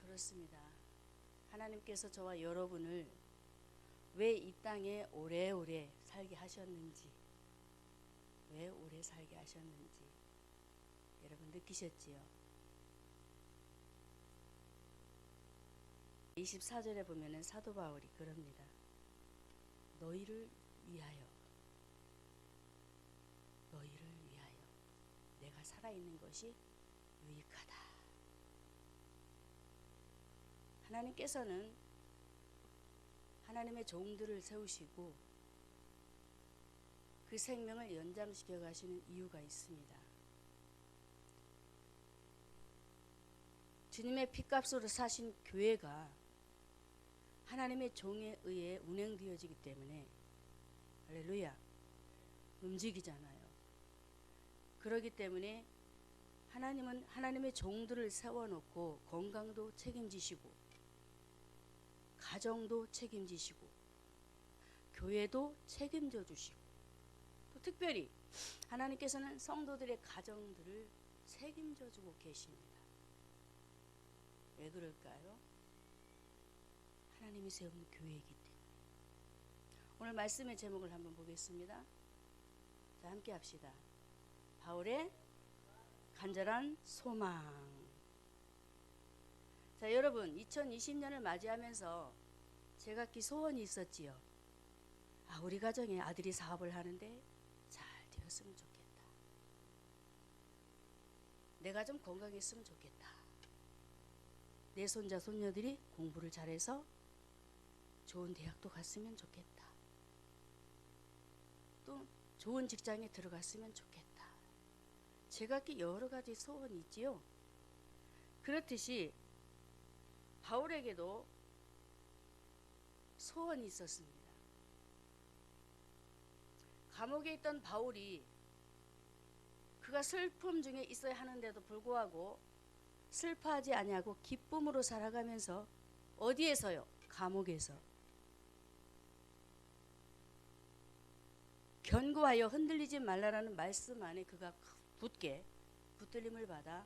그렇습니다. 하나님께서 저와 여러분을 왜 이 땅에 오래오래 살게 하셨는지, 왜 오래 살게 하셨는지 여러분 느끼셨지요? 24절에 보면은 사도 바울이 그럽니다. 너희를 위하여, 너희를 위하여 내가 살아있는 것이 유익하다. 하나님께서는 하나님의 종들을 세우시고 그 생명을 연장시켜 가시는 이유가 있습니다. 주님의 피값으로 사신 교회가 하나님의 종에 의해 운행되어지기 때문에 할렐루야 움직이잖아요. 그렇기 때문에 하나님은 하나님의 종들을 세워놓고 건강도 책임지시고 가정도 책임지시고 교회도 책임져 주시고 또 특별히 하나님께서는 성도들의 가정들을 책임져 주고 계십니다. 왜 그럴까요? 하나님이 세운 교회이기 때문에. 오늘 말씀의 제목을 한번 보겠습니다. 자, 함께 합시다. 바울의 간절한 소망. 자, 여러분 2020년을 맞이하면서 제각기 소원이 있었지요. 우리 가정에 아들이 사업을 하는데 잘 되었으면 좋겠다. 내가 좀 건강했으면 좋겠다. 내 손자 손녀들이 공부를 잘해서 좋은 대학도 갔으면 좋겠다. 또 좋은 직장에 들어갔으면 좋겠다. 제각기 여러 가지 소원이 있지요. 그렇듯이 바울에게도 소원이 있었습니다. 감옥에 있던 바울이 그가 슬픔 중에 있어야 하는데도 불구하고 슬퍼하지 아니하고 기쁨으로 살아가면서 어디에서요? 감옥에서 견고하여 흔들리지 말라라는 말씀 안에 그가 굳게 붙들림을 받아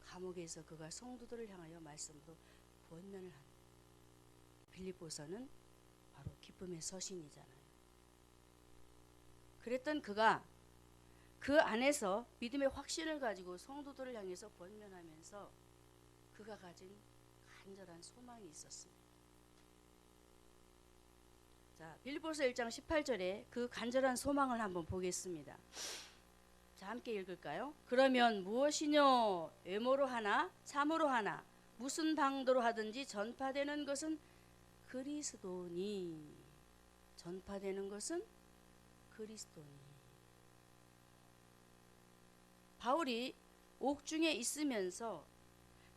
감옥에서 그가 성도들을 향하여 말씀으로 권면을 한 빌립보서는 바로 기쁨의 서신이잖아요. 그랬던 그가 그 안에서 믿음의 확신을 가지고 성도들을 향해서 권면하면서 그가 가진 간절한 소망이 있었습니다. 자, 빌립보서 1장 18절에 그 간절한 소망을 한번 보겠습니다. 자, 함께 읽을까요? 그러면 무엇이뇨? 외모로 하나 참으로 하나 무슨 방도로 하든지 전파되는 것은 그리스도니. 전파되는 것은 그리스도니. 바울이 옥중에 있으면서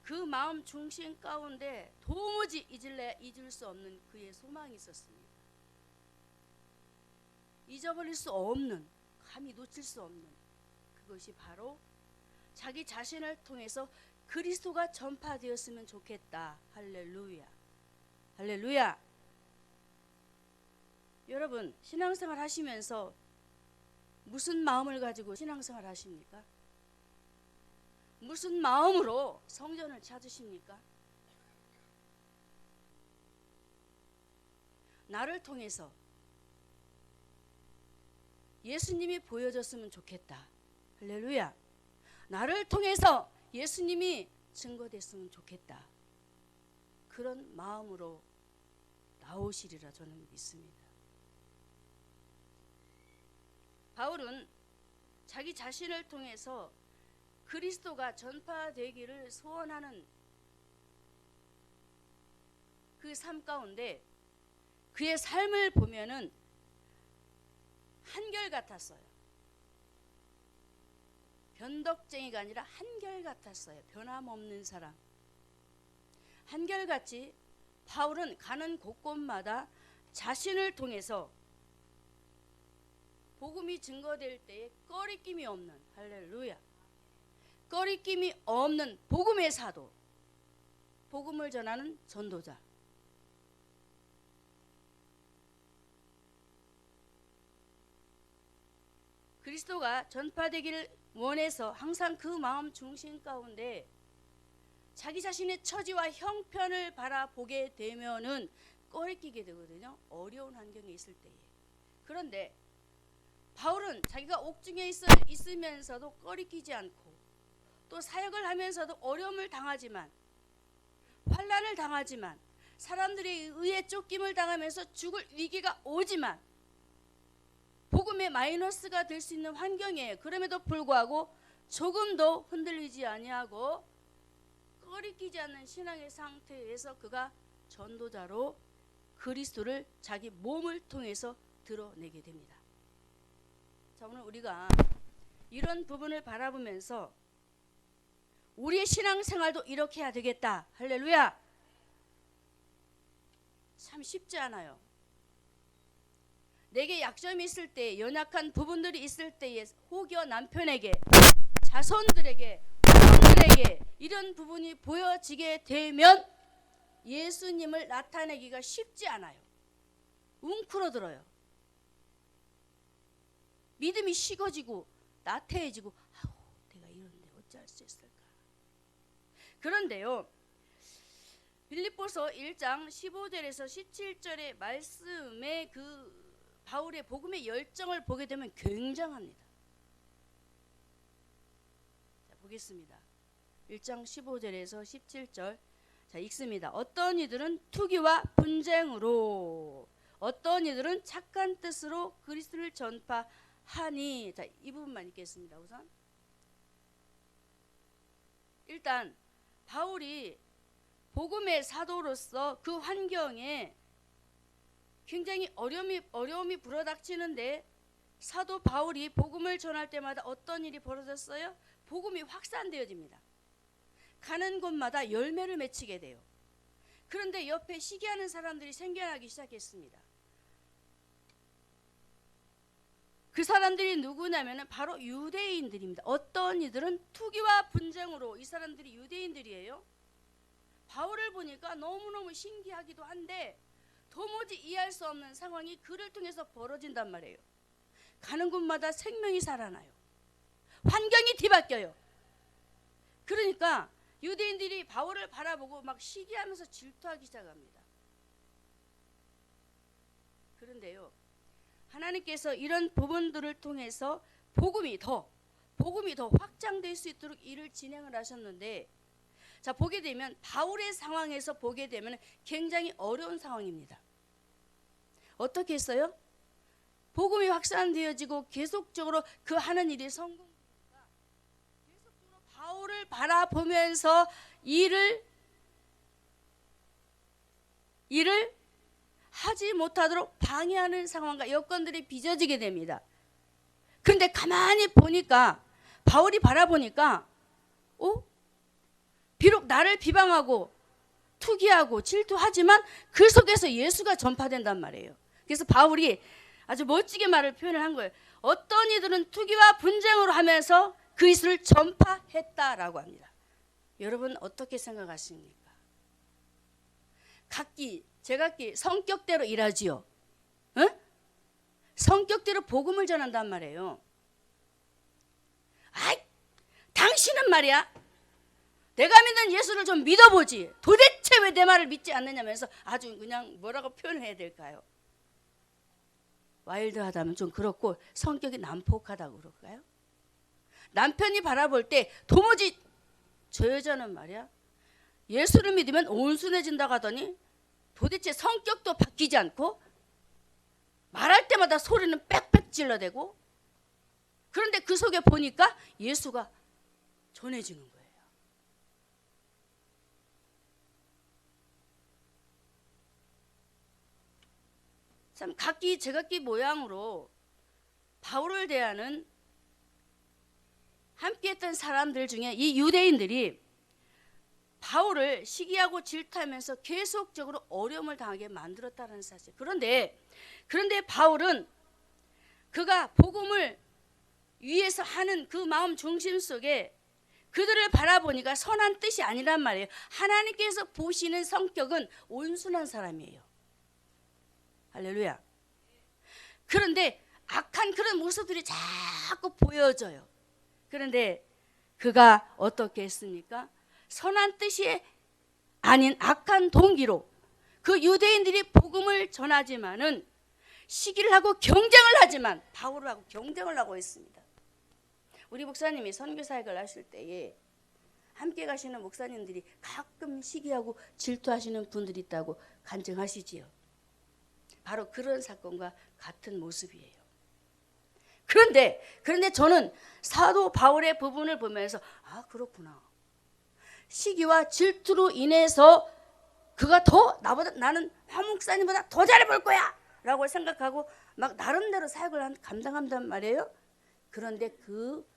그 마음 중심 가운데 도무지 잊을 수 없는 그의 소망이 있었습니다. 잊어버릴 수 없는, 감히 놓칠 수 없는 그것이 바로 자기 자신을 통해서 그리스도가 전파되었으면 좋겠다. 할렐루야. 할렐루야. 여러분 신앙생활 하시면서 무슨 마음을 가지고 신앙생활 하십니까? 무슨 마음으로 성전을 찾으십니까? 나를 통해서 예수님이 보여줬으면 좋겠다. 할렐루야. 나를 통해서 예수님이 증거됐으면 좋겠다. 그런 마음으로 나오시리라 저는 믿습니다. 바울은 자기 자신을 통해서 그리스도가 전파되기를 소원하는 그 삶 가운데 그의 삶을 보면은 한결같았어요. 변덕쟁이가 아니라 한결같았어요. 변함없는 사람. 한결같이 바울은 가는 곳곳마다 자신을 통해서 복음이 증거될 때에 꺼리낌이 없는, 할렐루야, 꺼리낌이 없는 복음의 사도, 복음을 전하는 전도자. 그리스도가 전파되기를 원해서 항상 그 마음 중심 가운데 자기 자신의 처지와 형편을 바라보게 되면은 꺼리끼게 되거든요. 어려운 환경에 있을 때에. 그런데 바울은 자기가 옥중에 있으면서도 꺼리끼지 않고 또 사역을 하면서도 어려움을 당하지만 환난을 당하지만 사람들에 의해 쫓김을 당하면서 죽을 위기가 오지만 복음의 마이너스가 될 수 있는 환경에 그럼에도 불구하고 조금도 흔들리지 아니하고 꺼리끼지 않는 신앙의 상태에서 그가 전도자로 그리스도를 자기 몸을 통해서 드러내게 됩니다. 자, 오늘 우리가 이런 부분을 바라보면서 우리의 신앙생활도 이렇게 해야 되겠다. 할렐루야. 참 쉽지 않아요. 내게 약점이 있을 때, 연약한 부분들이 있을 때에 혹여 남편에게, 자손들에게, 부모들에게 이런 부분이 보여지게 되면 예수님을 나타내기가 쉽지 않아요. 웅크러들어요. 믿음이 식어지고 나태해지고 아우 내가 이런데 어찌할 수 있을까. 그런데요, 빌립보서 1장 15절에서 17절의 말씀의 그 바울의 복음의 열정을 보게 되면 굉장합니다. 자, 보겠습니다. 1장 15절에서 17절. 자, 읽습니다. 어떤 이들은 투기와 분쟁으로, 어떤 이들은 착한 뜻으로 그리스도를 전파하니. 자, 이 부분만 읽겠습니다. 우선 일단 바울이 복음의 사도로서 그 환경에 굉장히 어려움이 불어닥치는데 사도 바울이 복음을 전할 때마다 어떤 일이 벌어졌어요? 복음이 확산되어집니다. 가는 곳마다 열매를 맺히게 돼요. 그런데 옆에 시기하는 사람들이 생겨나기 시작했습니다. 그 사람들이 누구냐면 바로 유대인들입니다. 어떤 이들은 투기와 분쟁으로, 이 사람들이 유대인들이에요. 바울을 보니까 너무너무 신기하기도 한데 도무지 이해할 수 없는 상황이 그를 통해서 벌어진단 말이에요. 가는 곳마다 생명이 살아나요. 환경이 뒤바뀌어요. 그러니까 유대인들이 바울을 바라보고 막 시기하면서 질투하기 시작합니다. 그런데요, 하나님께서 이런 부분들을 통해서 복음이 더 확장될 수 있도록 일을 진행을 하셨는데, 자, 보게 되면 바울의 상황에서 보게 되면 굉장히 어려운 상황입니다. 어떻게 했어요? 복음이 확산되어지고 계속적으로 그 하는 일이 성공되니까 계속적으로 바울을 바라보면서 일을 하지 못하도록 방해하는 상황과 여건들이 빚어지게 됩니다. 그런데 가만히 보니까 바울이 바라보니까 비록 나를 비방하고 투기하고 질투하지만 그 속에서 예수가 전파된단 말이에요. 그래서 바울이 아주 멋지게 말을 표현을 한 거예요. 어떤 이들은 투기와 분쟁으로 하면서 그리스도를 전파했다라고 합니다. 여러분 어떻게 생각하십니까? 제각기 성격대로 일하지요. 응? 성격대로 복음을 전한단 말이에요. 아이, 당신은 말이야, 내가 믿는 예수를 좀 믿어보지. 도대체 왜 내 말을 믿지 않느냐면서 아주 그냥 뭐라고 표현해야 될까요? 와일드하다면 좀 그렇고 성격이 난폭하다고 그럴까요? 남편이 바라볼 때 도무지 저 여자는 말이야, 예수를 믿으면 온순해진다고 하더니 도대체 성격도 바뀌지 않고 말할 때마다 소리는 빽빽 질러대고, 그런데 그 속에 보니까 예수가 전해지는 거예요. 참 제각기 모양으로 바울을 대하는 함께했던 사람들 중에 이 유대인들이 바울을 시기하고 질투하면서 계속적으로 어려움을 당하게 만들었다는 사실. 그런데 바울은 그가 복음을 위해서 하는 그 마음 중심 속에 그들을 바라보니까 선한 뜻이 아니란 말이에요. 하나님께서 보시는 성격은 온순한 사람이에요. 할렐루야. 그런데 악한 그런 모습들이 자꾸 보여져요. 그런데 그가 어떻게 했습니까? 선한 뜻이 아닌 악한 동기로 그 유대인들이 복음을 전하지만은 시기를 하고 경쟁을 하지만 바울하고 경쟁을 하고 있습니다. 우리 목사님이 선교 사역을 하실 때에 함께 가시는 목사님들이 가끔 시기하고 질투하시는 분들이 있다고 간증하시지요. 바로 그런 사건과 같은 모습이에요. 그런데 저는 사도 바울의 부분을 보면서 아, 그렇구나. 시기와 질투로 인해서 그가 더 나는 한 목사님보다 더 잘해볼 거야 라고 생각하고 막 나름대로 사역을 감당한단 말이에요. 그런데 그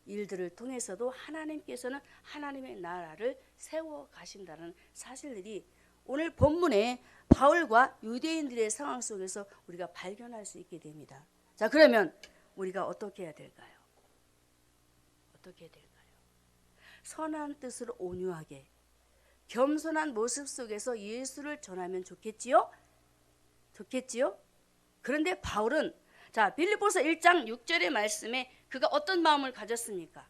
일들을 통해서도 하나님께서는 하나님의 나라를 세워 가신다는 사실들이 오늘 본문에 바울과 유대인들의 상황 속에서 우리가 발견할 수 있게 됩니다. 자, 그러면 우리가 어떻게 해야 될까요? 어떻게 해야 될까요? 선한 뜻으로 온유하게 겸손한 모습 속에서 예수를 전하면 좋겠지요? 좋겠지요? 그런데 바울은 자, 빌립보서 1장 6절의 말씀에 그가 어떤 마음을 가졌습니까?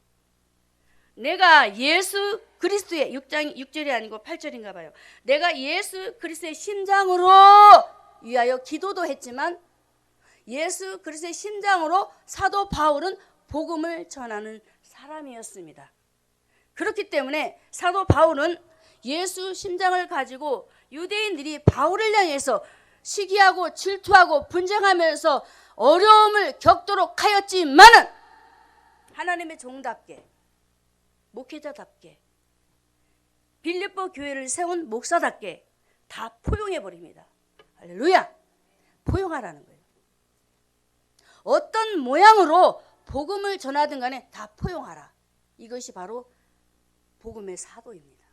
내가 예수 그리스도의 6장 6절이 아니고 8절인가 봐요. 내가 예수 그리스도의 심장으로 위하여 기도도 했지만 예수 그리스도의 심장으로 사도 바울은 복음을 전하는 사람이었습니다. 그렇기 때문에 사도 바울은 예수 심장을 가지고 유대인들이 바울을 향해서 시기하고 질투하고 분쟁하면서 어려움을 겪도록 하였지만은 하나님의 종답게 목회자답게 빌립보 교회를 세운 목사답게 다 포용해 버립니다. 할렐루야. 포용하라는 거예요. 어떤 모양으로 복음을 전하든 간에 다 포용하라. 이것이 바로 복음의 사도입니다.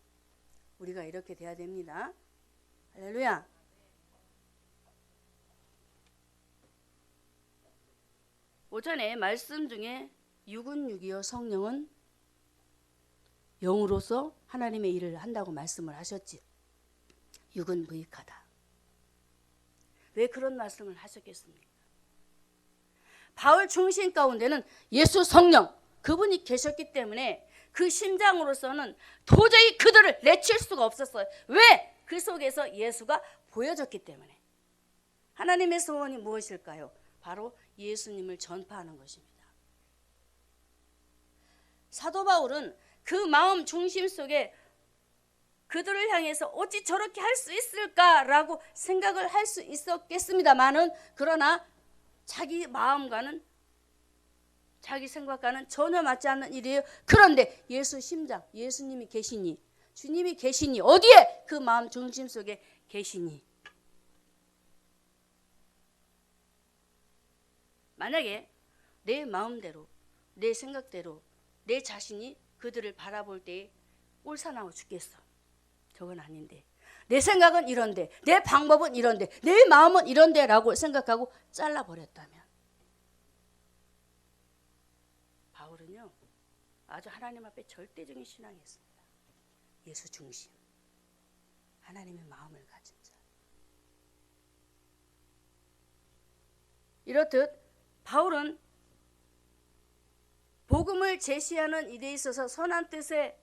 우리가 이렇게 돼야 됩니다. 할렐루야. 오전에 말씀 중에 육은 육이요 성령은 영으로서 하나님의 일을 한다고 말씀을 하셨지. 육은 무익하다. 왜 그런 말씀을 하셨겠습니까? 바울 중심 가운데는 예수 성령 그분이 계셨기 때문에 그 심장으로서는 도저히 그들을 내칠 수가 없었어요. 왜? 그 속에서 예수가 보여졌기 때문에. 하나님의 소원이 무엇일까요? 바로 예수님을 전파하는 것입니다. 사도 바울은 그 마음 중심 속에 그들을 향해서 어찌 저렇게 할 수 있을까라고 생각을 할 수 있었겠습니다만은 그러나 자기 마음과는 자기 생각과는 전혀 맞지 않는 일이에요. 그런데 예수 심장, 예수님이 계시니 주님이 계시니 어디에 그 마음 중심 속에 계시니 만약에 내 마음대로 내 생각대로 내 자신이 그들을 바라볼 때에 꼴사나워 죽겠어. 저건 아닌데 내 생각은 이런데 내 방법은 이런데 내 마음은 이런데 라고 생각하고 잘라버렸다면 바울은요 아주 하나님 앞에 절대적인 신앙이었습니다. 예수 중심 하나님의 마음을 가진 자. 이렇듯 바울은 복음을 제시하는 일에 있어서 선한 뜻에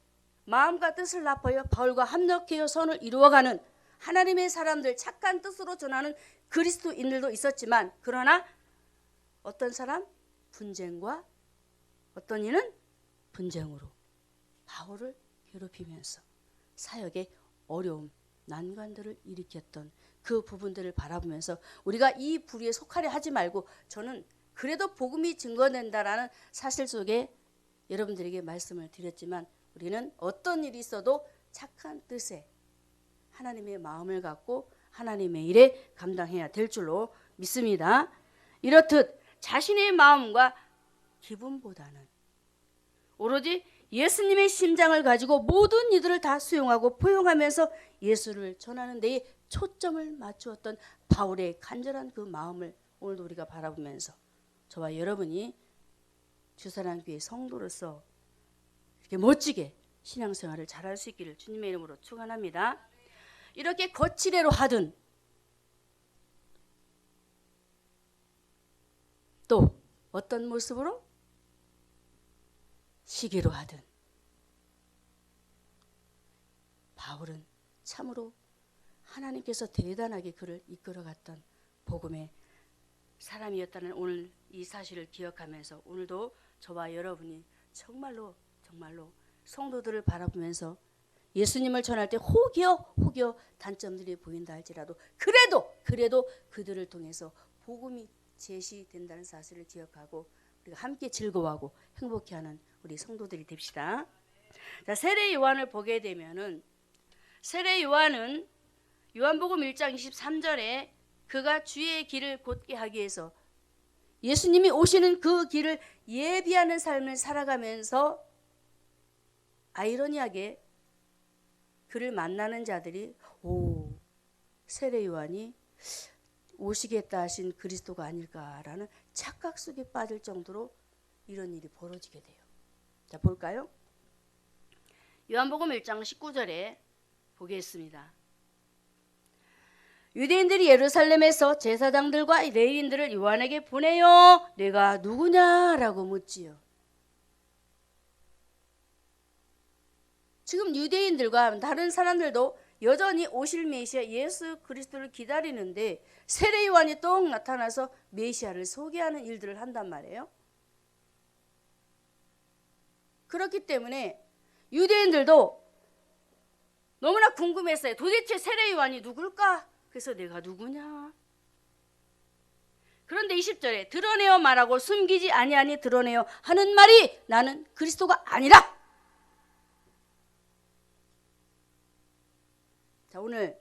마음과 뜻을 납하여 바울과 합력하여 선을 이루어가는 하나님의 사람들 착한 뜻으로 전하는 그리스도인들도 있었지만 그러나 어떤 사람? 분쟁과 어떤 이는 분쟁으로 바울을 괴롭히면서 사역에 어려움, 난관들을 일으켰던 그 부분들을 바라보면서 우리가 이 부류에 속하려 하지 말고 저는 그래도 복음이 증거된다라는 사실 속에 여러분들에게 말씀을 드렸지만 우리는 어떤 일이 있어도 착한 뜻에 하나님의 마음을 갖고 하나님의 일에 감당해야 될 줄로 믿습니다. 이렇듯 자신의 마음과 기분보다는 오로지 예수님의 심장을 가지고 모든 이들을 다 수용하고 포용하면서 예수를 전하는 데에 초점을 맞추었던 바울의 간절한 그 마음을 오늘도 우리가 바라보면서 저와 여러분이 주사랑교회 성도로서 이렇게 멋지게 신앙생활을 잘할 수 있기를 주님의 이름으로 축원합니다. 이렇게 거칠애로 하든 또 어떤 모습으로 시기로 하든 바울은 참으로 하나님께서 대단하게 그를 이끌어갔던 복음의 사람이었다는 오늘 이 사실을 기억하면서 오늘도 저와 여러분이 정말로 성도들을 바라보면서 예수님을 전할 때 혹여 단점들이 보인다 할지라도 그래도 그들을 통해서 복음이 제시된다는 사실을 기억하고 우리가 함께 즐거워하고 행복해하는 우리 성도들이 됩시다. 자, 세례 요한을 보게 되면은 세례 요한은 요한복음 1장 23절에 그가 주의 길을 곧게 하기 위해서 예수님이 오시는 그 길을 예비하는 삶을 살아가면서 아이러니하게 그를 만나는 자들이 세례 요한이 오시겠다 하신 그리스도가 아닐까라는 착각 속에 빠질 정도로 이런 일이 벌어지게 돼요. 자, 볼까요? 요한복음 1장 19절에 보겠습니다. 유대인들이 예루살렘에서 제사장들과 레위인들을 요한에게 보내요. 내가 누구냐라고 묻지요. 지금 유대인들과 다른 사람들도 여전히 오실 메시아 예수 그리스도를 기다리는데 세례 요한이 또 나타나서 메시아를 소개하는 일들을 한단 말이에요. 그렇기 때문에 유대인들도 너무나 궁금했어요. 도대체 세례 요한이 누굴까? 그래서 내가 누구냐? 그런데 20절에 드러내어 말하고 숨기지 아니하니 드러내어 하는 말이 나는 그리스도가 아니라. 자, 오늘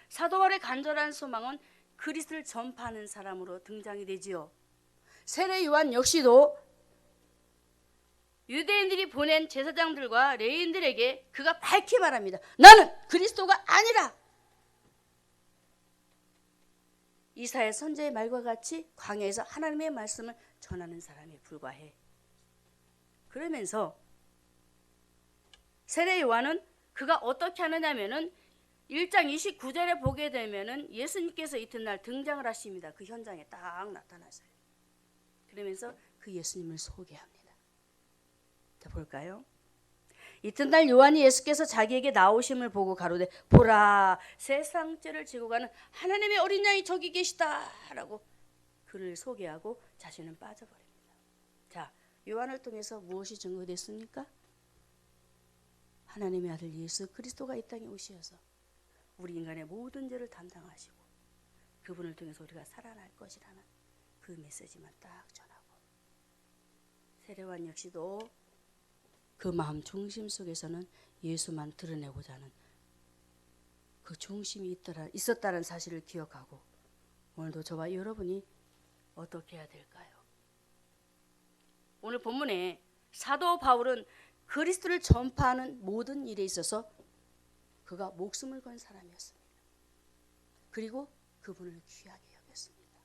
사도 바울의 간절한 소망은 그리스도를 전파하는 사람으로 등장이 되지요. 세례 요한 역시도 유대인들이 보낸 제사장들과 레위인들에게 그가 밝히 말합니다. 나는 그리스도가 아니라. 이사야 선지자의 말과 같이 광야에서 하나님의 말씀을 전하는 사람에 불과해. 그러면서 세례 요한은 그가 어떻게 하느냐면은 1장 29절에 보게 되면은 예수님께서 이튿날 등장을 하십니다. 그 현장에 딱 나타나서요. 그러면서 그 예수님을 소개합니다. 자, 볼까요? 이튿날 요한이 예수께서 자기에게 나오심을 보고 가로되 보라 세상 죄를 지고 가는 하나님의 어린 양이 저기 계시다 라고 그를 소개하고 자신은 빠져버립니다. 자, 요한을 통해서 무엇이 증거됐습니까? 하나님의 아들 예수 그리스도가 이 땅에 오셔서 우리 인간의 모든 죄를 담당하시고 그분을 통해서 우리가 살아날 것이라는 그 메시지만 딱 전하고 세례 요한 역시도 그 마음 중심 속에서는 예수만 드러내고자 하는 그 중심이 있었다는 사실을 기억하고 오늘도 저와 여러분이 어떻게 해야 될까요? 오늘 본문에 사도 바울은 그리스도를 전파하는 모든 일에 있어서 그가 목숨을 건 사람이었습니다. 그리고 그분을 귀하게 여겼습니다.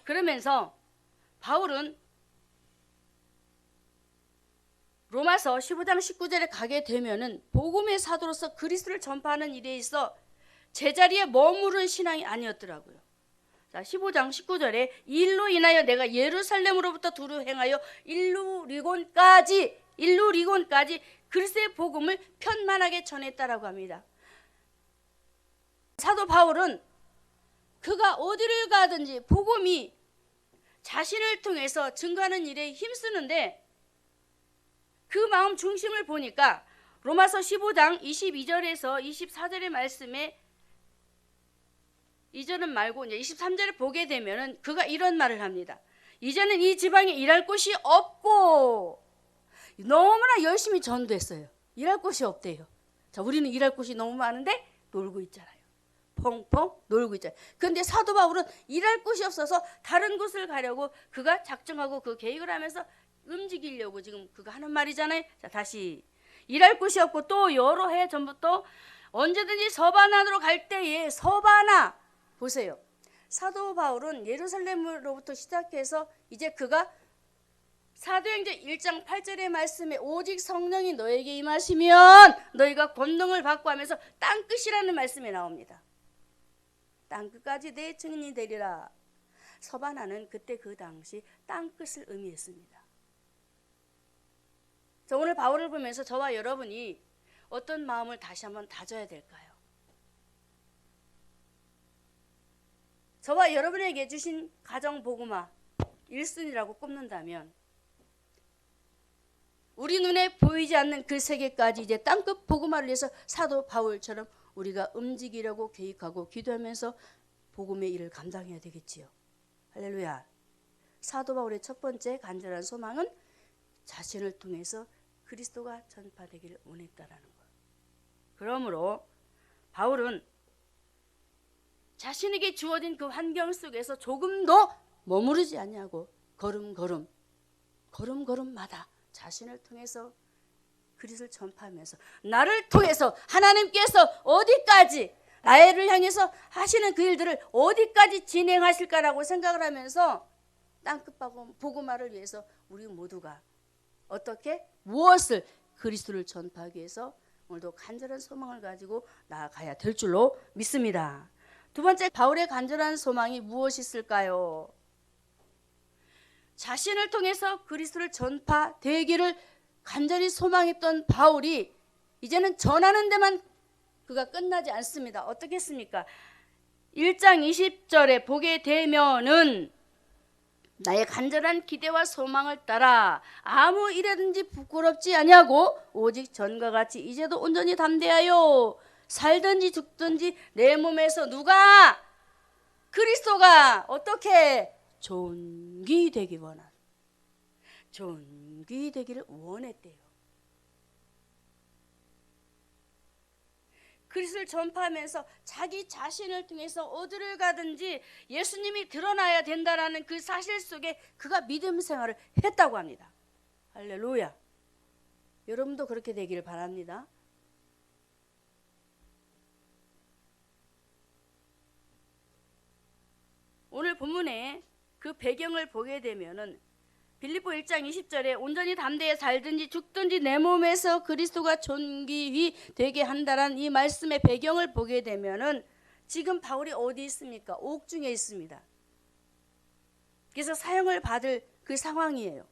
그러면서 바울은 로마서 15장 19절에 가게 되면은 복음의 사도로서 그리스도를 전파하는 일에 있어 제자리에 머무른 신앙이 아니었더라고요. 자, 15장 19절에 이 일로 인하여 내가 예루살렘으로부터 두루 행하여 일루리곤까지 그리스도의 복음을 편만하게 전했다라고 합니다. 사도 바울은 그가 어디를 가든지 복음이 자신을 통해서 증거하는 일에 힘쓰는데 그 마음 중심을 보니까 로마서 15장 22절에서 24절의 말씀에 이전은 말고 이제 23절을 보게 되면은 그가 이런 말을 합니다. 이제는 이 지방에 일할 곳이 없고 너무나 열심히 전도했어요. 일할 곳이 없대요. 자, 우리는 일할 곳이 너무 많은데 놀고 있잖아요. 펑펑 놀고 있잖아요. 그런데 사도 바울은 일할 곳이 없어서 다른 곳을 가려고 그가 작정하고 그 계획을 하면서 움직이려고 지금 그가 하는 말이잖아요. 자, 다시 일할 곳이 없고 또 여러 해 전부터 언제든지 서바나로 갈 때에 서바나 보세요. 사도 바울은 예루살렘으로부터 시작해서 이제 그가 사도행전 1장 8절의 말씀에 오직 성령이 너에게 임하시면 너희가 권능을 받고 하면서 땅끝이라는 말씀이 나옵니다. 땅끝까지 내 증인이 되리라. 서바나는 그때 그 당시 땅끝을 의미했습니다. 자, 오늘 바울을 보면서 저와 여러분이 어떤 마음을 다시 한번 다져야 될까요? 저와 여러분에게 주신 가정 복음화 1순위라고 꼽는다면 우리 눈에 보이지 않는 그 세계까지 이제 땅끝 복음화를 위해서 사도 바울처럼 우리가 움직이려고 계획하고 기도하면서 복음의 일을 감당해야 되겠지요. 할렐루야. 사도 바울의 첫 번째 간절한 소망은 자신을 통해서 그리스도가 전파되기를 원했다라는 것. 그러므로 바울은 자신에게 주어진 그 환경 속에서 조금도 머무르지 아니하고 걸음걸음마다 자신을 통해서 그리스도를 전파하면서 나를 통해서 하나님께서 어디까지 나를 향해서 하시는 그 일들을 어디까지 진행하실까라고 생각을 하면서 땅끝 복음화를 위해서 우리 모두가 어떻게 무엇을 그리스도를 전파하기 위해서 오늘도 간절한 소망을 가지고 나아가야 될 줄로 믿습니다. 두 번째, 바울의 간절한 소망이 무엇이 있을까요? 자신을 통해서 그리스도를 전파되기를 간절히 소망했던 바울이 이제는 전하는 데만 그가 끝나지 않습니다. 어떻게 했습니까? 1장 20절에 보게 되면은 나의 간절한 기대와 소망을 따라 아무 일에든지 부끄럽지 아니하고 오직 전과 같이 이제도 온전히 담대하여 살든지 죽든지 내 몸에서 누가 그리스도가 어떻게 존귀되기 원한 존귀되기를 원했대요. 그리스도를 전파하면서 자기 자신을 통해서 어디를 가든지 예수님이 드러나야 된다라는 그 사실 속에 그가 믿음 생활을 했다고 합니다. 할렐루야. 여러분도 그렇게 되기를 바랍니다. 오늘 본문에 그 배경을 보게 되면은 빌립보 1장 20절에 온전히 담대해 살든지 죽든지 내 몸에서 그리스도가 존귀히 되게 한다라는 이 말씀의 배경을 보게 되면은 지금 바울이 어디 있습니까? 옥중에 있습니다. 그래서 사형을 받을 그 상황이에요.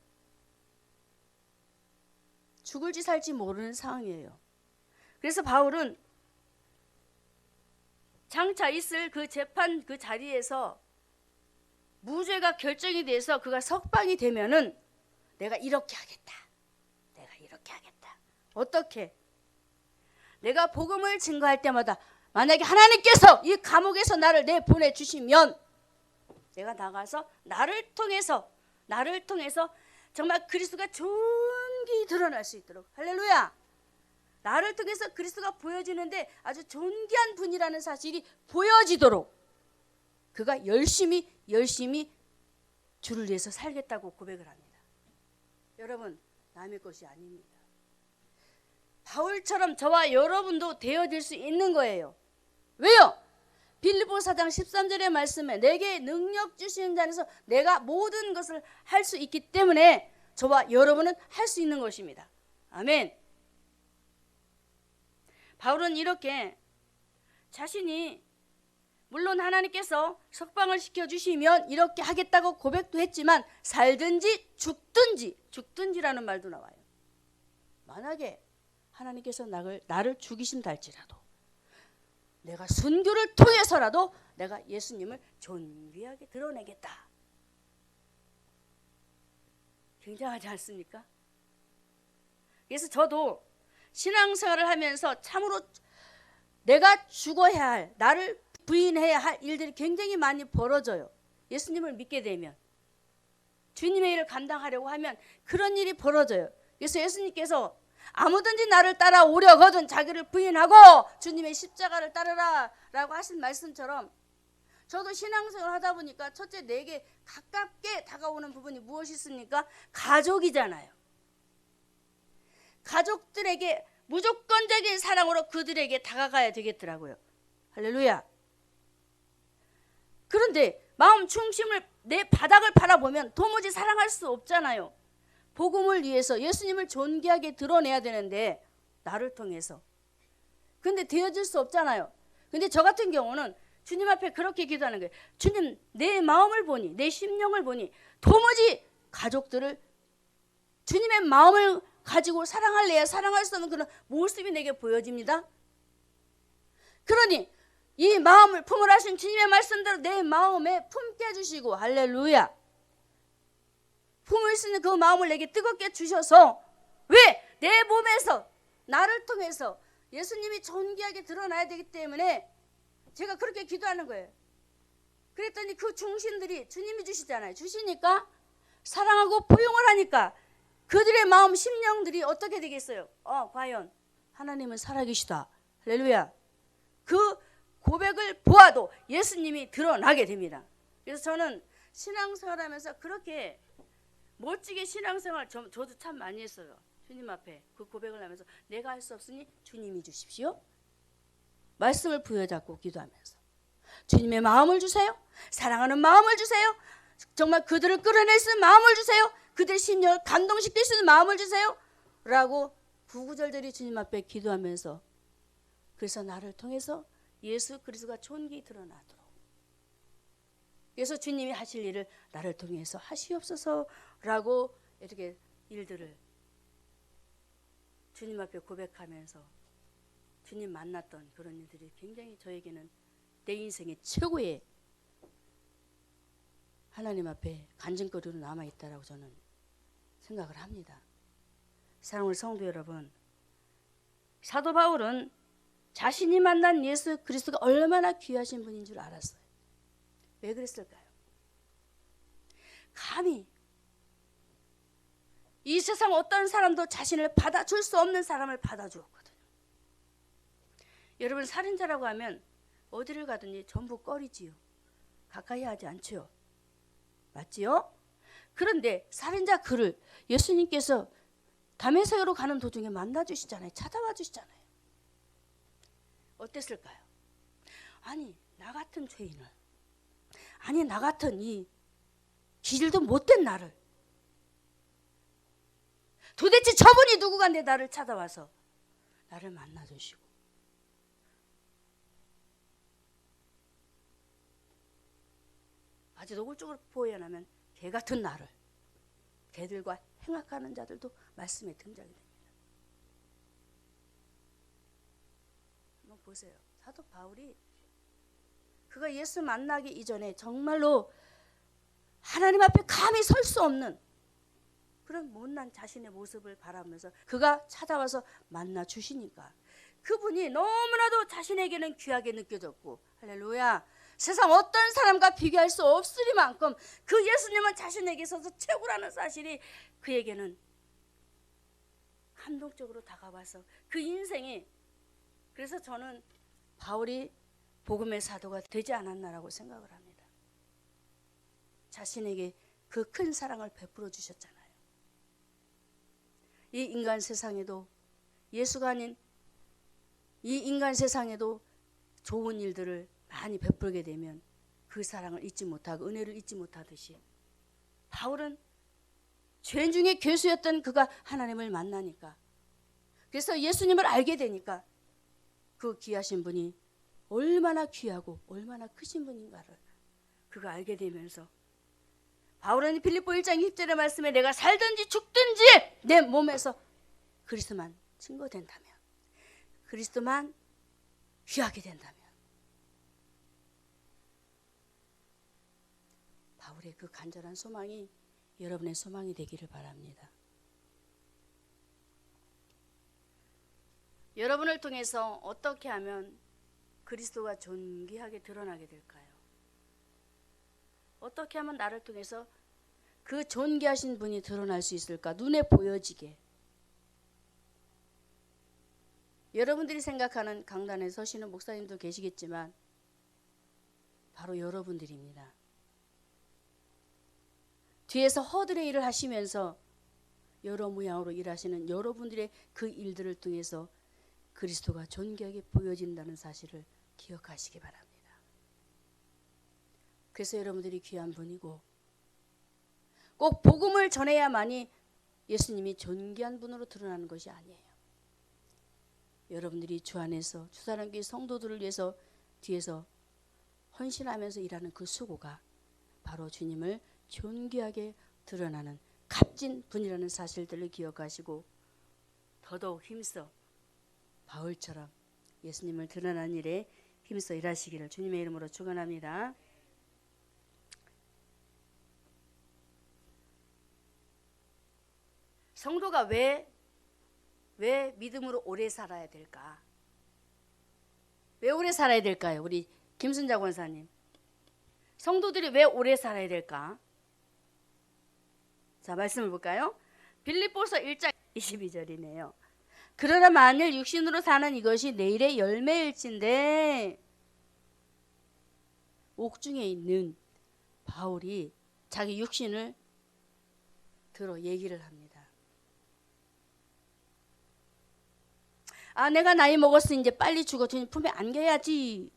죽을지 살지 모르는 상황이에요. 그래서 바울은 장차 있을 그 재판 그 자리에서 무죄가 결정이 돼서 그가 석방이 되면은 내가 이렇게 하겠다. 내가 이렇게 하겠다. 어떻게? 내가 복음을 증거할 때마다 만약에 하나님께서 이 감옥에서 나를 내보내주시면 내가 나가서 나를 통해서 정말 그리스도가 존귀히 드러날 수 있도록 할렐루야. 나를 통해서 그리스도가 보여지는데 아주 존귀한 분이라는 사실이 보여지도록 그가 열심히 주를 위해서 살겠다고 고백을 합니다. 여러분, 남의 것이 아닙니다. 바울처럼 저와 여러분도 되어질 수 있는 거예요. 왜요? 빌립보 4장 13절의 말씀에 내게 능력 주시는 자 안에서 내가 모든 것을 할 수 있기 때문에 저와 여러분은 할 수 있는 것입니다. 아멘. 바울은 이렇게 자신이 물론 하나님께서 석방을 시켜주시면 이렇게 하겠다고 고백도 했지만 살든지 죽든지라는 말도 나와요. 만약에 하나님께서 나를 죽이신다 할지라도 내가 순교를 통해서라도 내가 예수님을 존귀하게 드러내겠다. 굉장하지 않습니까? 그래서 저도 신앙생활을 하면서 참으로 내가 죽어야 할, 나를 부인해야 할 일들이 굉장히 많이 벌어져요. 예수님을 믿게 되면 주님의 일을 감당하려고 하면 그런 일이 벌어져요. 그래서 예수님께서 아무든지 나를 따라오려거든 자기를 부인하고 주님의 십자가를 따르라 라고 하신 말씀처럼 저도 신앙생활을 하다 보니까 첫째 내게 가깝게 다가오는 부분이 무엇이 있습니까? 가족이잖아요. 가족들에게 무조건적인 사랑으로 그들에게 다가가야 되겠더라고요. 할렐루야. 그런데 마음 중심을 내 바닥을 바라보면 도무지 사랑할 수 없잖아요. 복음을 위해서 예수님을 존귀하게 드러내야 되는데 나를 통해서. 근데 되어질 수 없잖아요. 근데 저 같은 경우는 주님 앞에 그렇게 기도하는 거예요. 주님, 내 마음을 보니, 내 심령을 보니 도무지 가족들을 주님의 마음을 가지고 사랑할래야 사랑할 수 없는 그런 모습이 내게 보여집니다. 그러니 이 마음을 품으라 하신 주님의 말씀대로 내 마음에 품게 해주시고, 할렐루야, 품을 수 있는 그 마음을 내게 뜨겁게 주셔서, 왜? 내 몸에서 나를 통해서 예수님이 존귀하게 드러나야 되기 때문에 제가 그렇게 기도하는 거예요. 그랬더니 그 중심들이 주님이 주시잖아요. 주시니까 사랑하고 포용을 하니까 그들의 마음 심령들이 어떻게 되겠어요? 과연 하나님은 살아계시다, 할렐루야, 그 고백을 보아도 예수님이 드러나게 됩니다. 그래서 저는 신앙생활하면서 그렇게 멋지게 신앙생활 저도 참 많이 했어요. 주님 앞에 그 고백을 하면서 내가 할 수 없으니 주님이 주십시오. 말씀을 부여잡고 기도하면서 주님의 마음을 주세요. 사랑하는 마음을 주세요. 정말 그들을 끌어낼 수 있는 마음을 주세요. 그들의 심령을 감동시킬 수 있는 마음을 주세요. 라고 구구절절히 주님 앞에 기도하면서, 그래서 나를 통해서 예수 그리스도가 존귀히 드러나도록, 그래서 주님이 하실 일을 나를 통해서 하시옵소서라고 이렇게 일들을 주님 앞에 고백하면서 주님 만났던 그런 일들이 굉장히 저에게는 내 인생의 최고의 하나님 앞에 간증거리로 남아있다라고 저는 생각을 합니다. 사랑하는 성도 여러분, 사도 바울은 자신이 만난 예수 그리스도가 얼마나 귀하신 분인 줄 알았어요. 왜 그랬을까요? 감히 이 세상 어떤 사람도 자신을 받아줄 수 없는 사람을 받아주었거든요. 여러분, 살인자라고 하면 어디를 가든지 전부 꺼리지요. 가까이 하지 않죠. 맞지요? 그런데 살인자 그를 예수님께서 다메섹으로 가는 도중에 만나주시잖아요. 찾아와 주시잖아요. 어땠을까요? 아니, 나 같은 죄인을, 아니 나 같은 이 기질도 못된 나를, 도대체 저분이 누구가 내 나를 찾아와서 나를 만나주시고, 아주 노골적으로 표현하면 개 같은 나를, 개들과 행악하는 자들도 말씀에 등장이 됩니다. 한번 보세요. 사도 바울이 그가 예수 만나기 이전에 정말로 하나님 앞에 감히 설 수 없는 그런 못난 자신의 모습을 바라보면서 그가 찾아와서 만나 주시니까 그분이 너무나도 자신에게는 귀하게 느껴졌고, 할렐루야, 세상 어떤 사람과 비교할 수 없으리만큼 그 예수님은 자신에게 있어서 최고라는 사실이 그에게는 감동적으로 다가와서 그 인생이, 그래서 저는 바울이 복음의 사도가 되지 않았나라고 생각을 합니다. 자신에게 그 큰 사랑을 베풀어 주셨잖아요. 이 인간 세상에도, 예수가 아닌 이 인간 세상에도 좋은 일들을 많이 베풀게 되면 그 사랑을 잊지 못하고 은혜를 잊지 못하듯이, 바울은 죄인 중에 괴수였던 그가 하나님을 만나니까, 그래서 예수님을 알게 되니까 그 귀하신 분이 얼마나 귀하고 얼마나 크신 분인가를 그가 알게 되면서, 바울은 필립보 1장 10절의 말씀에 내가 살든지 죽든지 내 몸에서 그리스도만 증거된다면, 그리스도만 귀하게 된다면, 바울의 그 간절한 소망이 여러분의 소망이 되기를 바랍니다. 여러분을 통해서 어떻게 하면 그리스도가 존귀하게 드러나게 될까요? 어떻게 하면 나를 통해서 그 존귀하신 분이 드러날 수 있을까? 눈에 보여지게. 여러분들이 생각하는 강단에 서시는 목사님도 계시겠지만 바로 여러분들입니다. 뒤에서 허들의 일을 하시면서 여러 모양으로 일하시는 여러분들의 그 일들을 통해서 그리스도가 존귀하게 보여진다는 사실을 기억하시기 바랍니다. 그래서 여러분들이 귀한 분이고, 꼭 복음을 전해야만이 예수님이 존귀한 분으로 드러나는 것이 아니에요. 여러분들이 주 안에서 주사랑교회 성도들을 위해서 뒤에서 헌신하면서 일하는 그 수고가 바로 주님을 존귀하게 드러나는 값진 분이라는 사실들을 기억하시고, 더더욱 힘써 바울처럼 예수님을 드러난 일에 힘써 일하시기를 주님의 이름으로 축원합니다. 성도가 왜 믿음으로 오래 살아야 될까? 왜 오래 살아야 될까요? 우리 김순자 권사님. 성도들이 왜 오래 살아야 될까? 자, 말씀을 볼까요? 빌립보서 1장 22절이네요. 그러나 만일 육신으로 사는 이것이 내일의 열매일진데, 옥중에 있는 바울이 자기 육신을 들어 얘기를 합니다. 아, 내가 나이 먹었으니 이제 빨리 죽어 주님 품에 안겨야지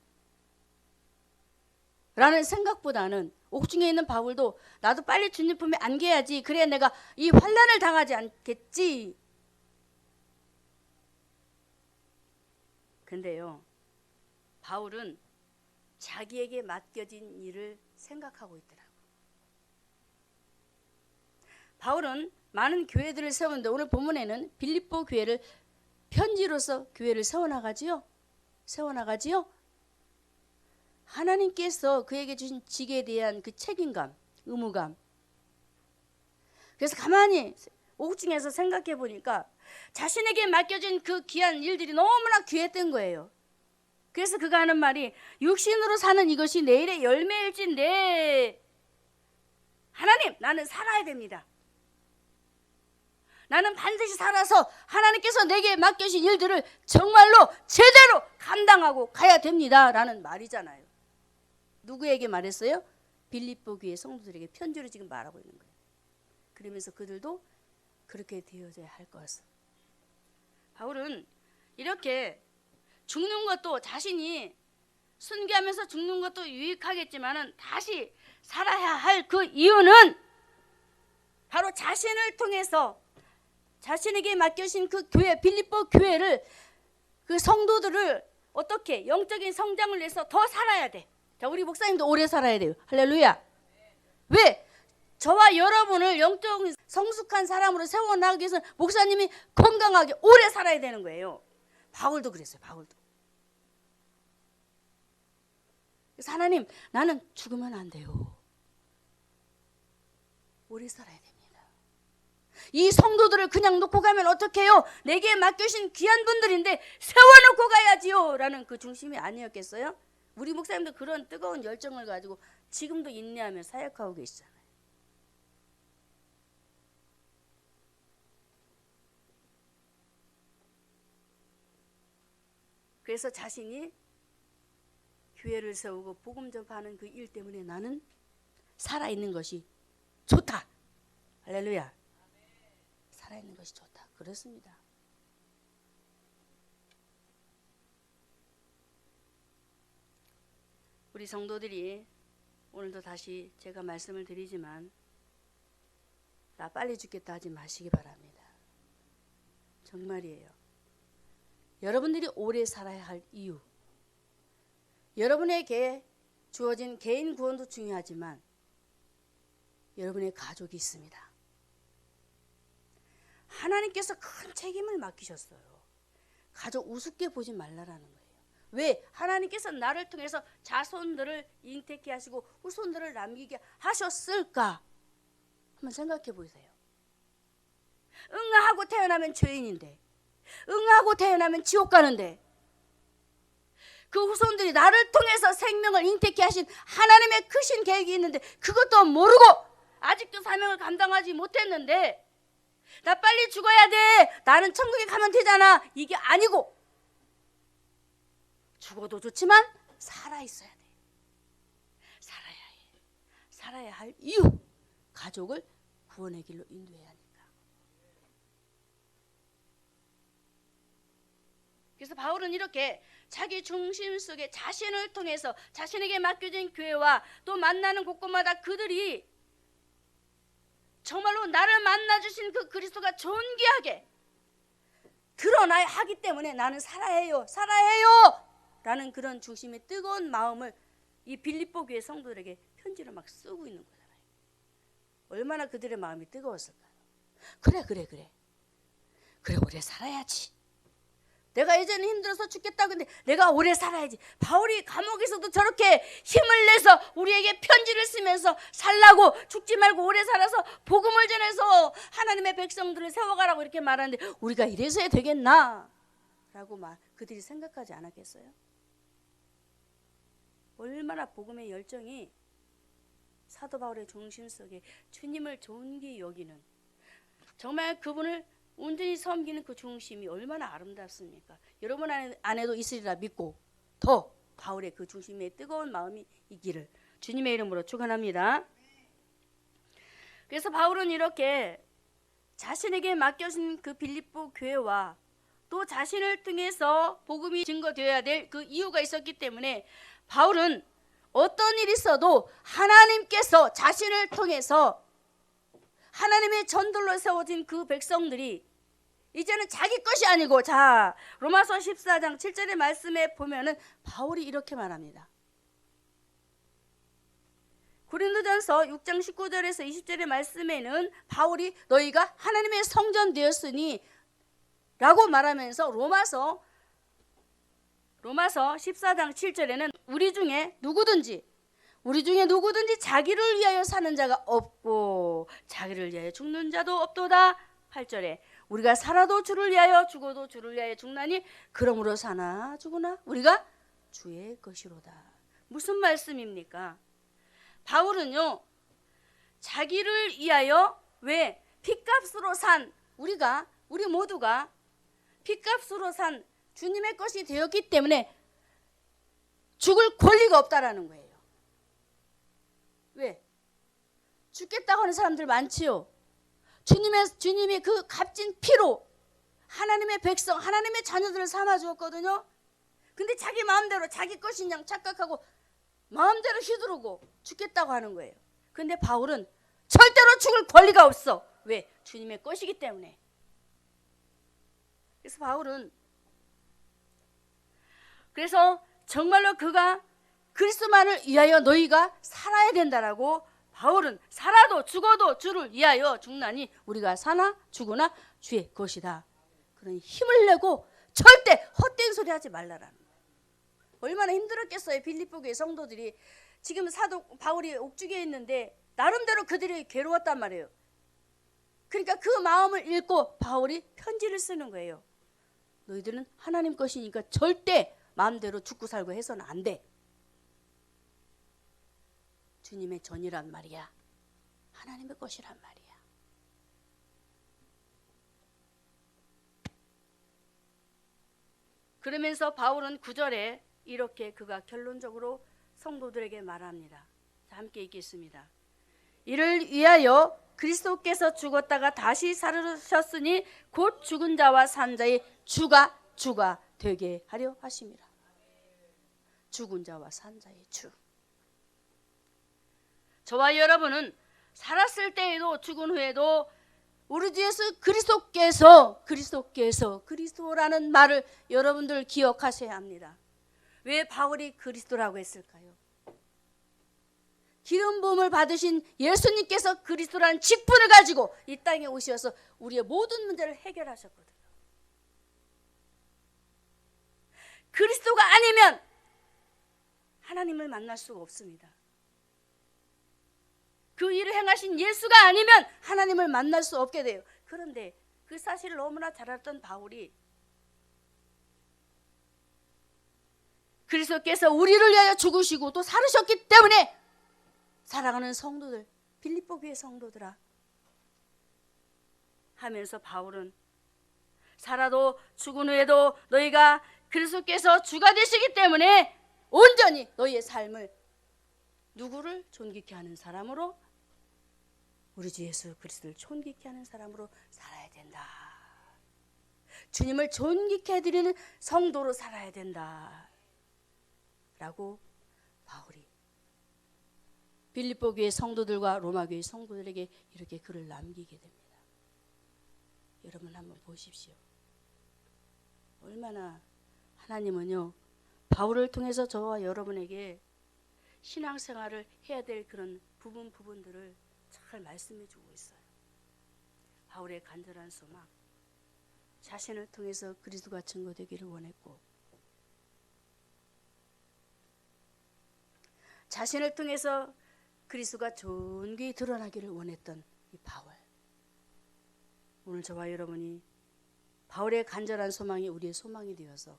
라는 생각보다는 옥중에 있는 바울도 나도 빨리 주님 품에 안겨야지, 그래야 내가 이 환난을 당하지 않겠지. 근데요, 바울은 자기에게 맡겨진 일을 생각하고 있더라고. 바울은 많은 교회들을 세우는데 오늘 본문에는 빌립보 교회를 편지로서 교회를 세워나가지요. 하나님께서 그에게 주신 직에 대한 그 책임감, 의무감. 그래서 가만히 옥중에서 생각해 보니까 자신에게 맡겨진 그 귀한 일들이 너무나 귀했던 거예요. 그래서 그가 하는 말이 육신으로 사는 이것이 내일의 열매일진데, 하나님, 나는 살아야 됩니다. 나는 반드시 살아서 하나님께서 내게 맡겨진 일들을 정말로 제대로 감당하고 가야 됩니다 라는 말이잖아요. 누구에게 말했어요? 빌립보 교회 성도들에게 편지로 지금 말하고 있는 거예요. 그러면서 그들도 그렇게 되어져야 할 것을. 바울은 이렇게 죽는 것도, 자신이 순교하면서 죽는 것도 유익하겠지만은 다시 살아야 할 그 이유는 바로 자신을 통해서 자신에게 맡겨진 그 교회, 빌립보 교회를, 그 성도들을 어떻게 영적인 성장을 위해서 더 살아야 돼. 자, 우리 목사님도 오래 살아야 돼요. 할렐루야. 왜? 저와 여러분을 영적인 성숙한 사람으로 세워나가기 위해서 목사님이 건강하게 오래 살아야 되는 거예요. 바울도 그랬어요. 바울도. 그래서 하나님, 나는 죽으면 안 돼요. 오래 살아야 됩니다. 이 성도들을 그냥 놓고 가면 어떡해요? 내게 맡겨신 귀한 분들인데 세워놓고 가야지요 라는 그 중심이 아니었겠어요? 우리 목사님도 그런 뜨거운 열정을 가지고 지금도 인내하며 사역하고 계시잖아요. 그래서 자신이 교회를 세우고 복음 전파하는 그 일 때문에 나는 살아있는 것이 좋다. 할렐루야. 살아있는 것이 좋다. 그렇습니다. 우리 성도들이 오늘도 다시 제가 말씀을 드리지만 나 빨리 죽겠다 하지 마시기 바랍니다. 정말이에요. 여러분들이 오래 살아야 할 이유, 여러분에게 주어진 개인 구원도 중요하지만 여러분의 가족이 있습니다. 하나님께서 큰 책임을 맡기셨어요. 가족 우습게 보지 말라라는 거예요. 왜? 하나님께서 나를 통해서 자손들을 잉태케 하시고 후손들을 남기게 하셨을까? 한번 생각해 보세요. 응하고 태어나면 죄인인데, 응하고 태어나면 지옥 가는데, 그 후손들이 나를 통해서 생명을 잉태케 하신 하나님의 크신 계획이 있는데 그것도 모르고 아직도 사명을 감당하지 못했는데, 나 빨리 죽어야 돼, 나는 천국에 가면 되잖아, 이게 아니고 죽어도 좋지만 살아있어야 돼. 살아야 해. 살아야 할 이유, 가족을 구원의 길로 인도해야 하니까. 그래서 바울은 이렇게 자기 중심 속에 자신을 통해서 자신에게 맡겨진 교회와 또 만나는 곳곳마다 그들이 정말로 나를 만나주신 그 그리스도가 존귀하게 드러나야 하기 때문에 나는 살아야 해요, 살아야 해요 라는 그런 중심의 뜨거운 마음을 이 빌립보 교회 성도들에게 편지를 막 쓰고 있는 거잖아요. 얼마나 그들의 마음이 뜨거웠을까요? 그래. 그래, 오래 살아야지. 내가 예전에 힘들어서 죽겠다 근데 내가 오래 살아야지. 바울이 감옥에서도 저렇게 힘을 내서 우리에게 편지를 쓰면서 살라고, 죽지 말고 오래 살아서 복음을 전해서 하나님의 백성들을 세워가라고 이렇게 말하는데 우리가 이래서야 되겠나? 라고 그들이 생각하지 않았겠어요? 얼마나 복음의 열정이 사도 바울의 정신 속에 주님을 존귀히 여기는, 정말 그분을 온전히 섬기는 그 중심이 얼마나 아름답습니까? 여러분 안에도 있으리라 믿고 더 바울의 그 중심에 뜨거운 마음이 있기를 주님의 이름으로 축원합니다. 그래서 바울은 이렇게 자신에게 맡겨진 그 빌립보 교회와 또 자신을 통해서 복음이 증거되어야 될 그 이유가 있었기 때문에 바울은 어떤 일이 있어도 하나님께서 자신을 통해서 하나님의 전돌로 세워진 그 백성들이 이제는 자기 것이 아니고, 자, 로마서 14장 7절의 말씀에 보면은 바울이 이렇게 말합니다. 고린도전서 6장 19절에서 20절의 말씀에는 바울이 너희가 하나님의 성전 되었으니 라고 말하면서 로마서 14장 7절에는 우리 중에 누구든지 자기를 위하여 사는 자가 없고 자기를 위하여 죽는 자도 없도다. 8절에 우리가 살아도 주를 위하여 죽어도 주를 위하여 죽나니 그러므로 사나 죽으나 우리가 주의 것이로다. 무슨 말씀입니까? 바울은요, 자기를 위하여, 왜? 핏값으로 산 우리 모두가 핏값으로 산 주님의 것이 되었기 때문에 죽을 권리가 없다라는 거예요. 왜? 죽겠다고 하는 사람들 많지요. 주님이 그 값진 피로 하나님의 백성, 하나님의 자녀들을 삼아 주었거든요. 근데 자기 마음대로 자기 것인 양 착각하고 마음대로 휘두르고 죽겠다고 하는 거예요. 근데 바울은 절대로 죽을 권리가 없어. 왜? 주님의 것이기 때문에. 그래서 바울은 정말로 그가 그리스도만을 위하여 너희가 살아야 된다라고, 바울은 살아도 죽어도 주를 위하여 죽나니 우리가 사나 죽으나 주의 것이다. 그러니 힘을 내고 절대 헛된 소리 하지 말라라는 거예요. 얼마나 힘들었겠어요. 빌립보 교회 성도들이. 지금 사도 바울이 옥중에 있는데 나름대로 그들이 괴로웠단 말이에요. 그러니까 그 마음을 읽고 바울이 편지를 쓰는 거예요. 너희들은 하나님 것이니까 절대 마음대로 죽고 살고 해서는 안 돼. 주님의 전이란 말이야. 하나님의 것이란 말이야. 그러면서 바울은 9절에 이렇게 그가 결론적으로 성도들에게 말합니다. 자, 함께 읽겠습니다. 이를 위하여 그리스도께서 죽었다가 다시 살으셨으니 곧 죽은 자와 산 자의 주가 되게 하려 하심이라. 죽은 자와 산 자의 주. 저와 여러분은 살았을 때에도 죽은 후에도 우리 주 예수 그리스도라는 말을 여러분들 기억하셔야 합니다. 왜 바울이 그리스도라고 했을까요? 기름 부음을 받으신 예수님께서 그리스도라는 직분을 가지고 이 땅에 오셔서 우리의 모든 문제를 해결하셨거든요. 그리스도가 아니면 하나님을 만날 수가 없습니다. 그 일을 행하신 예수가 아니면 하나님을 만날 수 없게 돼요. 그런데 그 사실을 너무나 잘 알았던 바울이 그리스도께서 우리를 위하여 죽으시고 또 살으셨기 때문에 사랑하는 성도들, 빌립보 교회 성도들아 하면서 바울은 살아도 죽은 후에도 너희가 그리스도께서 주가 되시기 때문에 온전히 너희의 삶을 누구를 존귀케 하는 사람으로, 우리 주 예수 그리스도를 존귀케 하는 사람으로 살아야 된다. 주님을 존귀케 해드리는 성도로 살아야 된다 라고 바울이 빌립보 교회 성도들과 로마 교회 성도들에게 이렇게 글을 남기게 됩니다. 여러분 한번 보십시오. 얼마나 하나님은요, 바울을 통해서 저와 여러분에게 신앙생활을 해야 될 그런 부분들을 잘 말씀해 주고 있어요. 바울의 간절한 소망, 자신을 통해서 그리스도가 증거되기를 원했고, 자신을 통해서 그리스도가 존귀히 드러나기를 원했던 이 바울. 오늘 저와 여러분이 바울의 간절한 소망이 우리의 소망이 되어서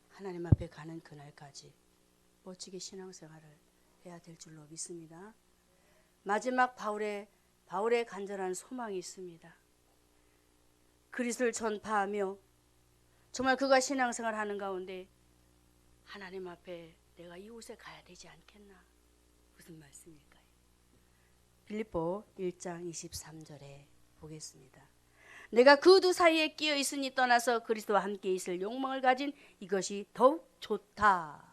하나님 앞에 가는 그날까지 멋지게 신앙생활을 해야 될 줄로 믿습니다. 마지막 바울의 간절한 소망이 있습니다. 그리스도를 전파하며 정말 그가 신앙생활 하는 가운데 하나님 앞에 내가 이곳에 가야 되지 않겠나? 무슨 말씀일까요? 빌립보 1장 23절에 보겠습니다. 내가 그 두 사이에 끼어 있으니 떠나서 그리스도와 함께 있을 욕망을 가진 이것이 더욱 좋다.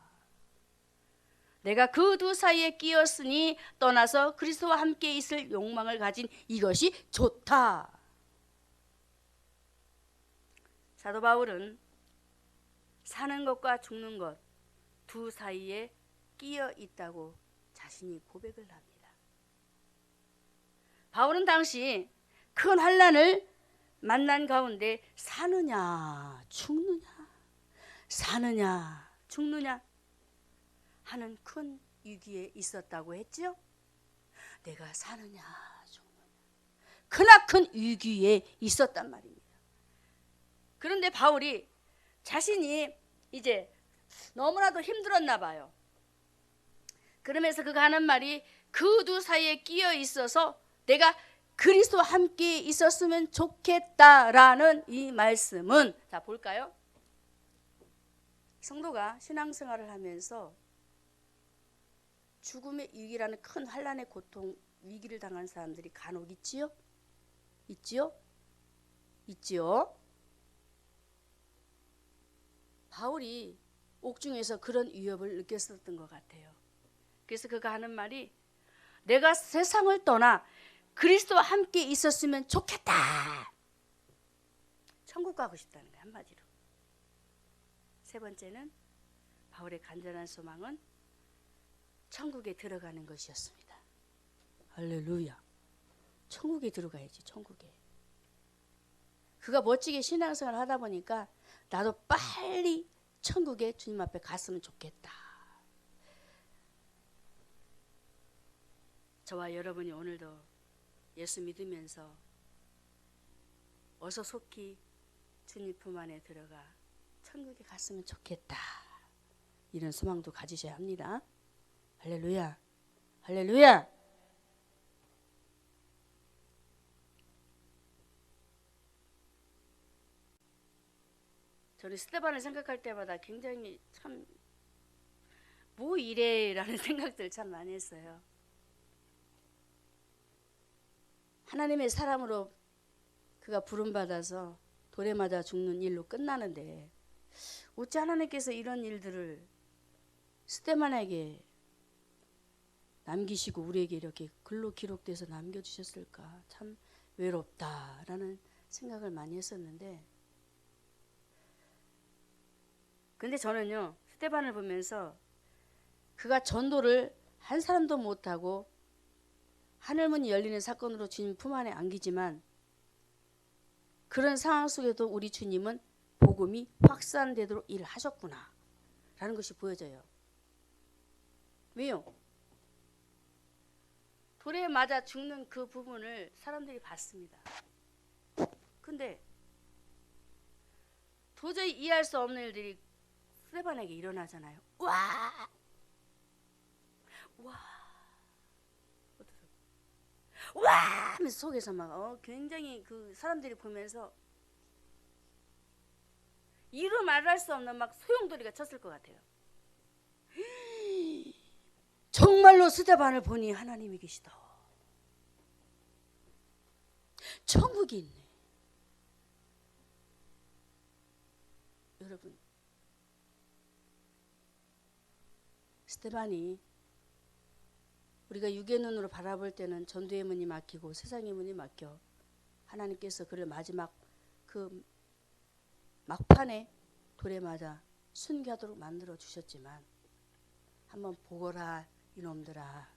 내가 그 두 사이에 끼었으니 떠나서 그리스도와 함께 있을 욕망을 가진 이것이 좋다. 사도 바울은 사는 것과 죽는 것 두 사이에 끼어 있다고 자신이 고백을 합니다. 바울은 당시 큰 환난을 만난 가운데 사느냐 죽느냐 사느냐 죽느냐 하는 큰 위기에 있었다고 했죠. 내가 사느냐 죽느냐 크나큰 위기에 있었단 말입니다. 그런데 바울이 자신이 이제 너무나도 힘들었나 봐요. 그러면서 그가 하는 말이 그 두 사이에 끼어 있어서 내가 그리스도와 함께 있었으면 좋겠다라는 이 말씀은, 자 볼까요? 성도가 신앙생활을 하면서 죽음의 위기라는 큰 환난의 고통, 위기를 당한 사람들이 간혹 있지요? 있지요? 있지요? 바울이 옥중에서 그런 위협을 느꼈었던 것 같아요. 그래서 그가 하는 말이 내가 세상을 떠나 그리스도와 함께 있었으면 좋겠다. 천국 가고 싶다는 거예요, 한마디로. 세 번째는 바울의 간절한 소망은 천국에 들어가는 것이었습니다. 할렐루야. 천국에 들어가야지, 천국에. 그가 멋지게 신앙생활을 하다 보니까 나도 빨리 천국에 주님 앞에 갔으면 좋겠다. 저와 여러분이 오늘도 예수 믿으면서 어서 속히 주님 품 안에 들어가 천국에 갔으면 좋겠다. 이런 소망도 가지셔야 합니다. 할렐루야. 할렐루야. 저는 스데반을 생각할 때마다 굉장히 참 뭐 이래라는 생각들 참 많이 했어요. 하나님의 사람으로 그가 부름받아서 돌에 맞아 죽는 일로 끝나는데 어찌 하나님께서 이런 일들을 스데반에게 남기시고 우리에게 이렇게 글로 기록돼서 남겨주셨을까? 참 외롭다라는 생각을 많이 했었는데, 근데 저는요 스데반을 보면서 그가 전도를 한 사람도 못하고 하늘문이 열리는 사건으로 주님 품 안에 안기지만 그런 상황 속에도 우리 주님은 복음이 확산되도록 일을 하셨구나 라는 것이 보여져요. 왜요? 돌에 맞아 죽는 그 부분을 사람들이 봤습니다. 근데 도저히 이해할 수 없는 일들이 스데반에게 일어나잖아요. 와! 와! 하면서 속에서 막 굉장히 그 사람들이 보면서 이루 말할 수 없는 막 소용돌이가 쳤을 것 같아요. 정말로 스데반을 보니 하나님이 계시다. 천국이 있네. 여러분, 스데반이 우리가 육의 눈으로 바라볼 때는 전도의 문이 막히고 세상의 문이 막혀 하나님께서 그를 마지막 그 막판에 돌에 맞아 순교하도록 만들어 주셨지만 한번 보거라 이놈들아,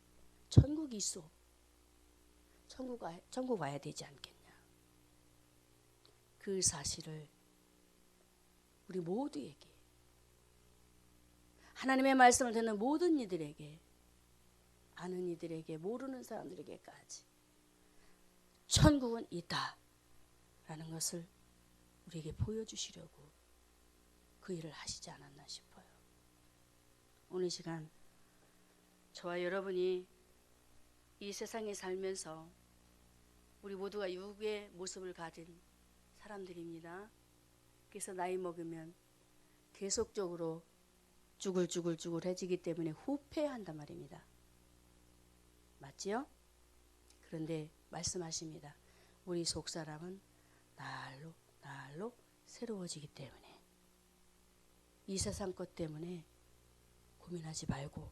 천국이 있어. 천국 와야 되지 않겠냐. 그 사실을 우리 모두에게, 하나님의 말씀을 듣는 모든 이들에게, 아는 이들에게, 모르는 사람들에게까지 천국은 있다라는 것을 우리에게 보여주시려고 그 일을 하시지 않았나 싶어요. 오늘 시간 저와 여러분이 이 세상에 살면서 우리 모두가 육의 모습을 가진 사람들입니다. 그래서 나이 먹으면 계속적으로 쭈글쭈글해지기 때문에 후패한단 말입니다. 맞지요? 그런데 말씀하십니다. 우리 속사람은 날로 새로워지기 때문에 이 세상 것 때문에 고민하지 말고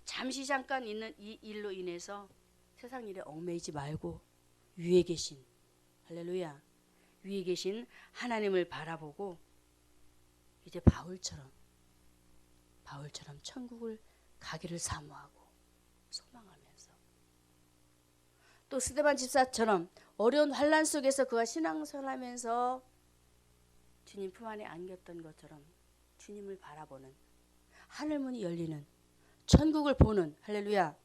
잠시 잠깐 있는 이 일로 인해서 세상 일에 얽매이지 말고 위에 계신, 할렐루야, 위에 계신 하나님을 바라보고 이제 바울처럼 천국을 가기를 사모하고 소망하면서, 또 스데반 집사처럼 어려운 환난 속에서 그가 신앙생활하면서 주님 품 안에 안겼던 것처럼 주님을 바라보는, 하늘문이 열리는, 천국을 보는, 할렐루야,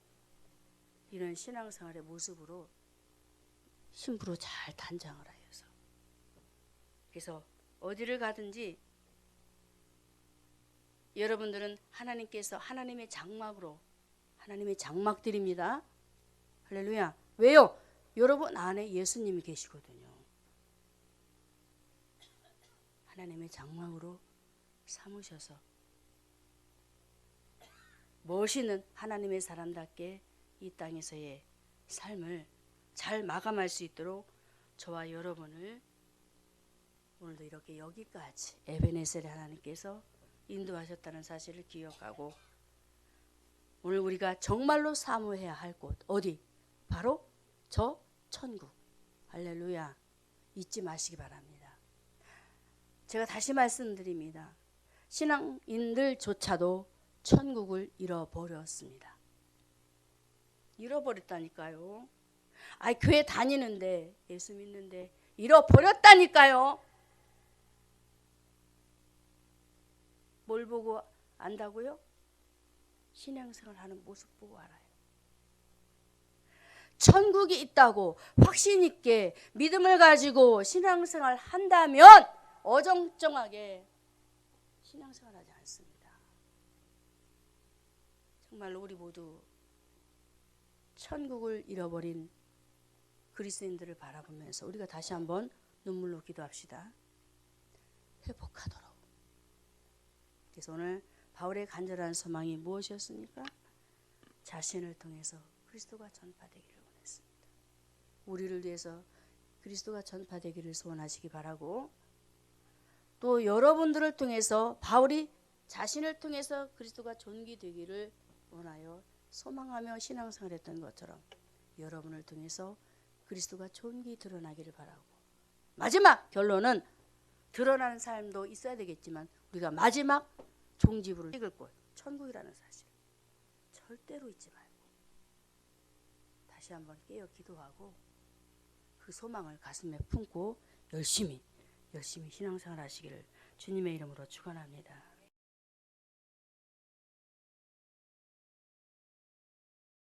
이런 신앙생활의 모습으로 신부로 잘 단장을 하여서, 그래서 어디를 가든지 여러분들은 하나님께서 하나님의 장막으로, 하나님의 장막들입니다. 할렐루야. 왜요? 여러분 안에 예수님이 계시거든요. 하나님의 장막으로 삼으셔서 멋있는 하나님의 사람답게 이 땅에서의 삶을 잘 마감할 수 있도록 저와 여러분을 오늘도 이렇게 여기까지 에베네셀의 하나님께서 인도하셨다는 사실을 기억하고, 오늘 우리가 정말로 사모해야 할 곳 어디? 바로 저 천국. 할렐루야. 잊지 마시기 바랍니다. 제가 다시 말씀드립니다. 신앙인들조차도 천국을 잃어버렸습니다. 잃어버렸다니까요. 교회 다니는데, 예수 믿는데 잃어버렸다니까요. 뭘 보고 안다고요? 신앙생활 하는 모습 보고 알아요. 천국이 있다고 확신 있게 믿음을 가지고 신앙생활 한다면 어정쩡하게 신앙생활 하지 않습니다. 정말로 우리 모두 천국을 잃어버린 그리스도인들을 바라보면서 우리가 다시 한번 눈물로 기도합시다. 회복하도록. 그래서 오늘 바울의 간절한 소망이 무엇이었습니까? 자신을 통해서 그리스도가 전파되기를 원했습니다. 우리를 위해서 그리스도가 전파되기를 소원하시기 바라고, 또 여러분들을 통해서 바울이 자신을 통해서 그리스도가 존귀되기를 원하여 소망하며 신앙생활했던 것처럼 여러분을 통해서 그리스도가 존귀 드러나기를 바라고, 마지막 결론은 드러나는 삶도 있어야 되겠지만 우리가 마지막 종지부를 찍을 곳 천국이라는 사실 절대로 잊지 말고 다시 한번 깨어 기도하고 그 소망을 가슴에 품고 열심히 신앙생활 하시기를 주님의 이름으로 축원합니다.